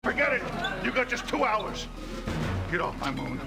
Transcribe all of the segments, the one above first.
Forget it. You got just 2 hours. Get off my moon.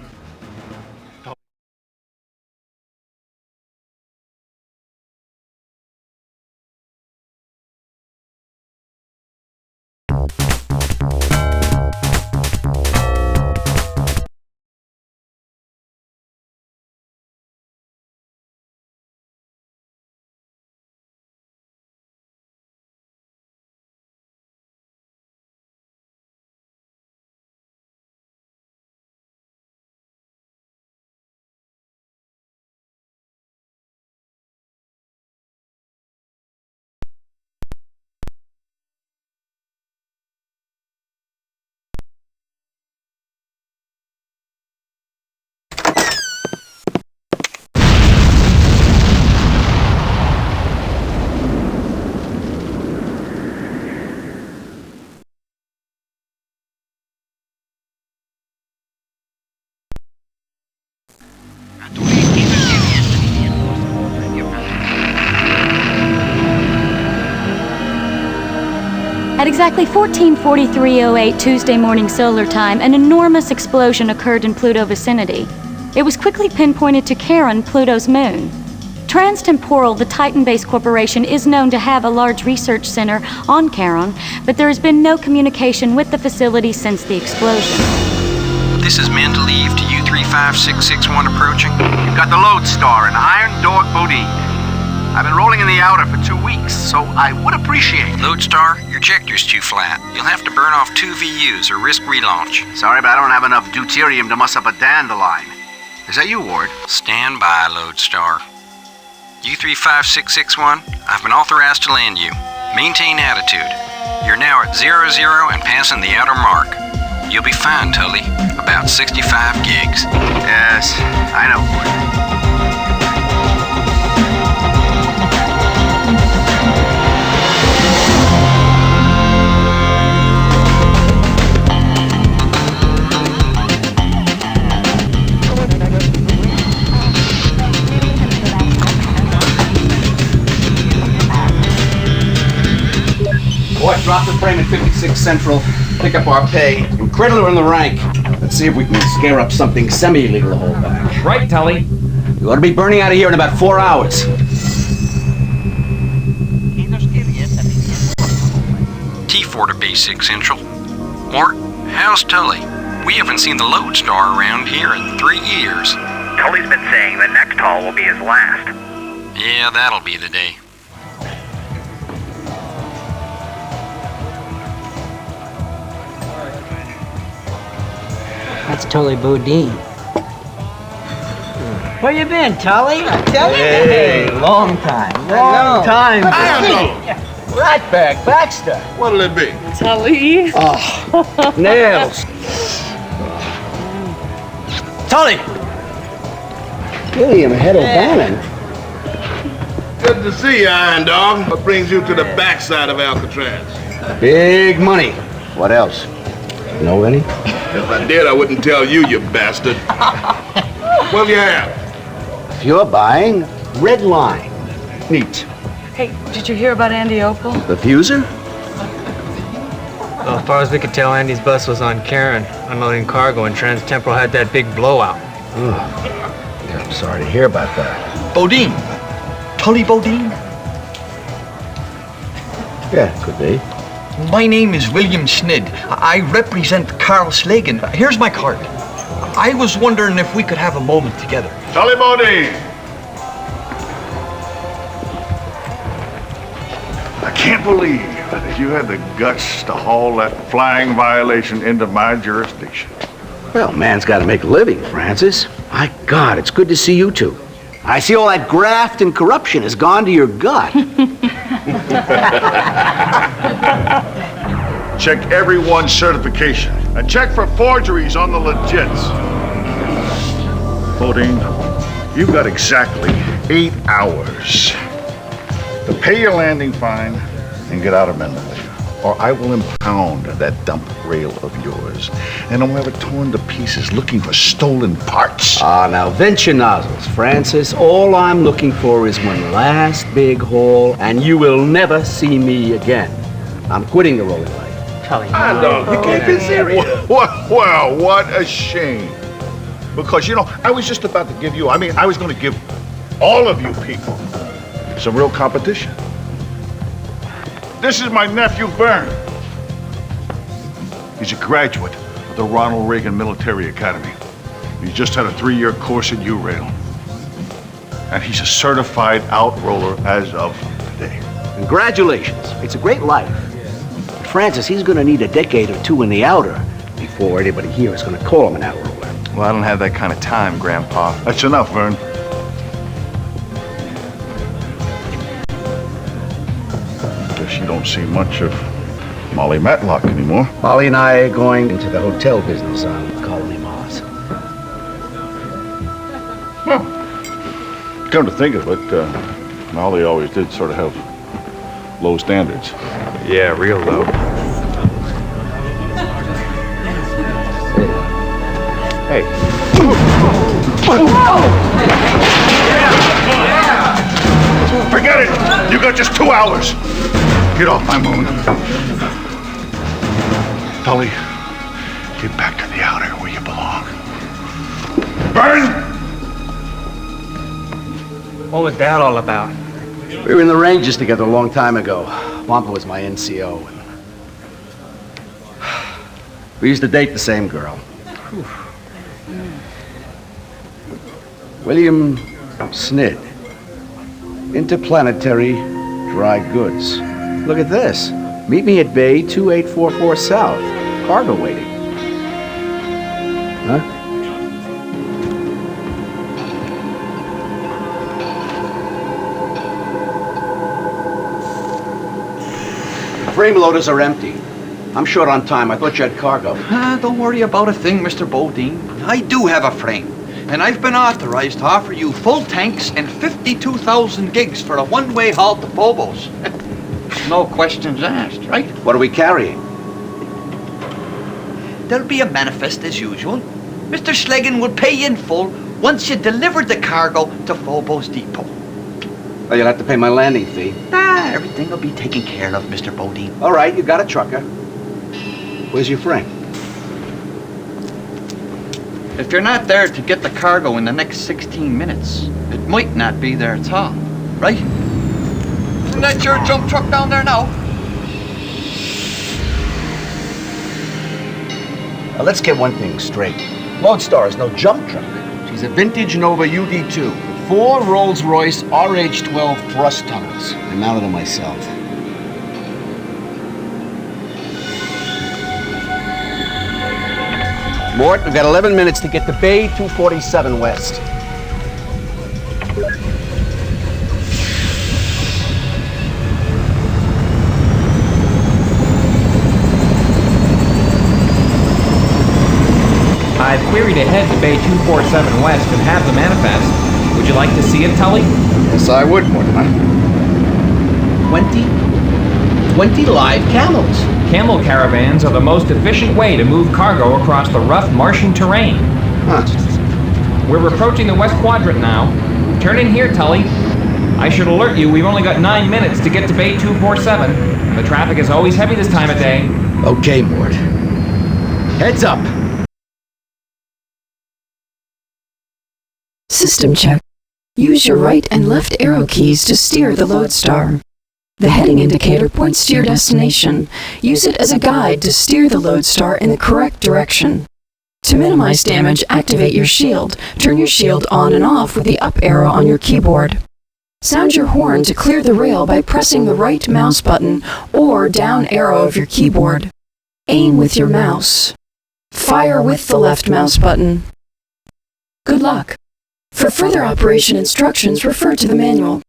At exactly 14:43:08 Tuesday morning solar time, an enormous explosion occurred in Pluto vicinity. It was quickly pinpointed to Charon, Pluto's moon. Transtemporal, the Titan-based corporation, is known to have a large research center on Charon, but there has been no communication with the facility since the explosion. This is Mendeleev to U-35661 approaching. You've got the Loadstar and Iron Dog Bodine. I've been rolling in the outer for 2 weeks, so I would appreciate... Loadstar, your ejector's too flat. You'll have to burn off 2 VUs or risk relaunch. Sorry, but I don't have enough deuterium to muss up a dandelion. Is that you, Ward? Stand by, Loadstar. U-35661, I've been authorized to land you. Maintain attitude. You're now at 00 and passing the outer mark. You'll be fine, Tully. About 65 gigs. Yes, I know, Ward. Boy, drop the frame at 56 Central, pick up our pay, and credit her in the rank. Let's see if we can scare up something semi-illegal to hold back. Right, Tully. We ought to be burning out of here in about 4 hours. T4 to B6 Central. Mort, how's Tully? We haven't seen the Loadstar around here in 3 years. Tully's been saying the next haul will be his last. Yeah, that'll be the day. That's Tully Bodine. Where you been, Tully? Tully? Hey, long time. Long time. Right back, Baxter. What'll it be? Tully. Oh, nails. Tully! William Head O'Bannon. Good to see you, Iron Dog. What brings you to the backside of Alcatraz? Big money. What else? Know any? If I did, I wouldn't tell you, you bastard. What'll you have? If you're buying, red line. Neat. Hey, did you hear about Andy Opal? The fuser? Well, as far as we could tell, Andy's bus was on Charon, unloading cargo, and Transtemporal had that big blowout. Oh, yeah, I'm sorry to hear about that. Bodine. Tully Bodine? Yeah, could be. My name is William Snid. I represent Carl Slagan. Here's my card. I was wondering if we could have a moment together. Tully Bodine! I can't believe that you had the guts to haul that flying violation into my jurisdiction. Well, man's got to make a living, Francis. My God, it's good to see you two. I see all that graft and corruption has gone to your gut. Check everyone's certification and check for forgeries on the legits. Bodine, you've got exactly 8 hours to pay your landing fine and get out of Mendeleev, or I will impound that dump rail of yours, and I'll have it torn to pieces looking for stolen parts. Ah, now vent your nozzles, Francis. All I'm looking for is one last big haul, and you will never see me again. I'm quitting the rolling light. Tully. I know, you can't be serious. Well, what a shame. Because, I was just about to give you, I was going to give all of you people some real competition. This is my nephew, Vern. He's a graduate of the Ronald Reagan Military Academy. He just had a 3-year course in URail. And he's a certified outroller as of today. Congratulations. It's a great life. But Francis, he's going to need a decade or 2 in the outer before anybody here is going to call him an outroller. Well, I don't have that kind of time, Grandpa. That's enough, Vern. Guess you don't see much of Molly Matlock anymore. Molly and I are going into the hotel business on Colony Mars. Well, come to think of it, Molly always did sort of have low standards. Yeah, real low. Hey. Forget it! You got just 2 hours. Get off my moon. Tully, get back to the outer where you belong. Burn! What was that all about? We were in the Rangers together a long time ago. Wampa was my NCO. We used to date the same girl. William Snid. Interplanetary Dry Goods. Look at this. Meet me at Bay 2844 South. Cargo waiting. Huh? The frame loaders are empty. I'm short on time. I thought you had cargo. Don't worry about a thing, Mr. Bodine. I do have a frame. And I've been authorized to offer you full tanks and 52,000 gigs for a one-way haul to Phobos. No questions asked, right? What are we carrying? There'll be a manifest as usual. Mr. Schlegan will pay in full once you deliver the cargo to Phobos Depot. Well, you'll have to pay my landing fee. Everything will be taken care of, Mr. Bodine. All right, you got a trucker. Where's your frame? If you're not there to get the cargo in the next 16 minutes, it might not be there at all, right? Isn't that your jump truck down there now? Now, let's get one thing straight. Loadstar is no jump truck. She's a vintage Nova UD2 with 4 Rolls-Royce RH-12 thrust tunnels. I mounted them myself. Mort, we've got 11 minutes to get to Bay 247 West. I've queried ahead to Bay 247 West and have the manifest. Would you like to see it, Tully? Yes, I would, Mortimer. 20 live camels. Camel caravans are the most efficient way to move cargo across the rough Martian terrain. Huh. We're approaching the west quadrant now. Turn in here, Tully. I should alert you, we've only got 9 minutes to get to Bay 247. The traffic is always heavy this time of day. Okay, Mort. Heads up. System check. Use your right and left arrow keys to steer the Loadstar. The heading indicator points to your destination. Use it as a guide to steer the Loadstar in the correct direction. To minimize damage, activate your shield. Turn your shield on and off with the up arrow on your keyboard. Sound your horn to clear the rail by pressing the right mouse button or down arrow of your keyboard. Aim with your mouse. Fire with the left mouse button. Good luck. For further operation instructions, refer to the manual.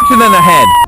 and then ahead.